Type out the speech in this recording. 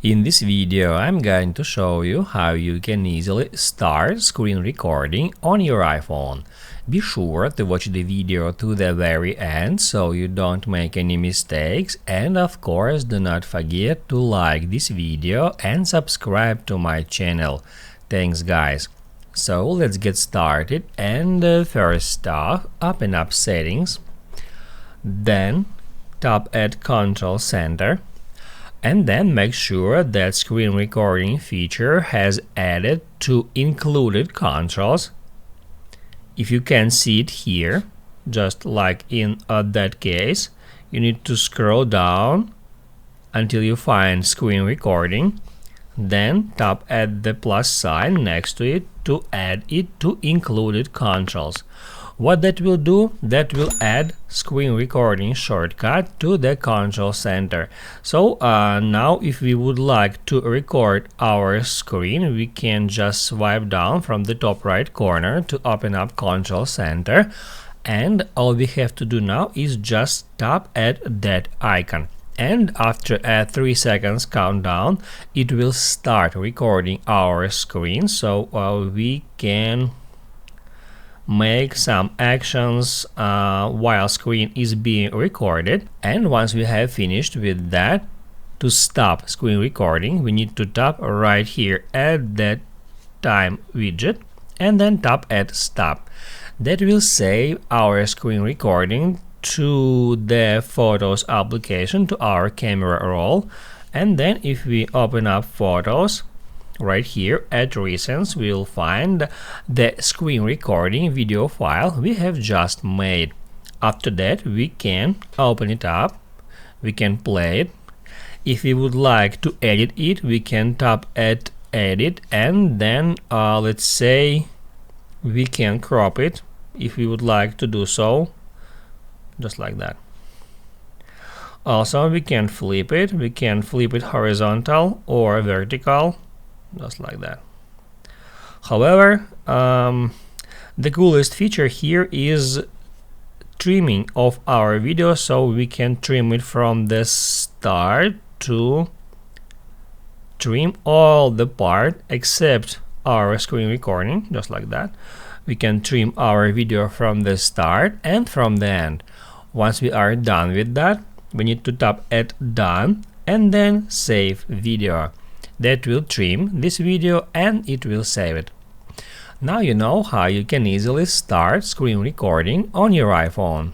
In this video, I'm going to show you how you can easily start screen recording on your iPhone. Be sure to watch the video to the very end so you don't make any mistakes, and of course do not forget to like this video and subscribe to my channel. Thanks guys. So let's get started, and first off, open up Settings, then tap at Control Center, and then make sure that screen recording feature has added to included controls. If you can see it here, just like in that case, you need to scroll down until you find screen recording, then tap at the plus sign next to it to add it to included controls. What that will do, that will add screen recording shortcut to the control center. So now if we would like to record our screen, we can just swipe down from the top right corner to open up control center, and all we have to do now is just tap at that icon. And after a 3 seconds countdown, it will start recording our screen, so we can make some actions while screen is being recorded. And once we have finished with that, to stop screen recording, we need to tap right here at that time widget and then tap at stop. That will save our screen recording to the Photos application, to our camera roll. And then if we open up Photos, right here at Recents, we'll find the screen recording video file we have just made. After that, we can open it up, we can play it. If we would like to edit it, we can tap at Edit, and then let's say we can crop it if we would like to do so, just like that. Also, we can flip it horizontal or vertical, just like that. However, the coolest feature here is trimming of our video, so we can trim it from the start to trim all the part except our screen recording, just like that. We can trim our video from the start and from the end. Once we are done with that, we need to tap at Done and then Save Video. That will trim this video and it will save it. Now you know how you can easily start screen recording on your iPhone.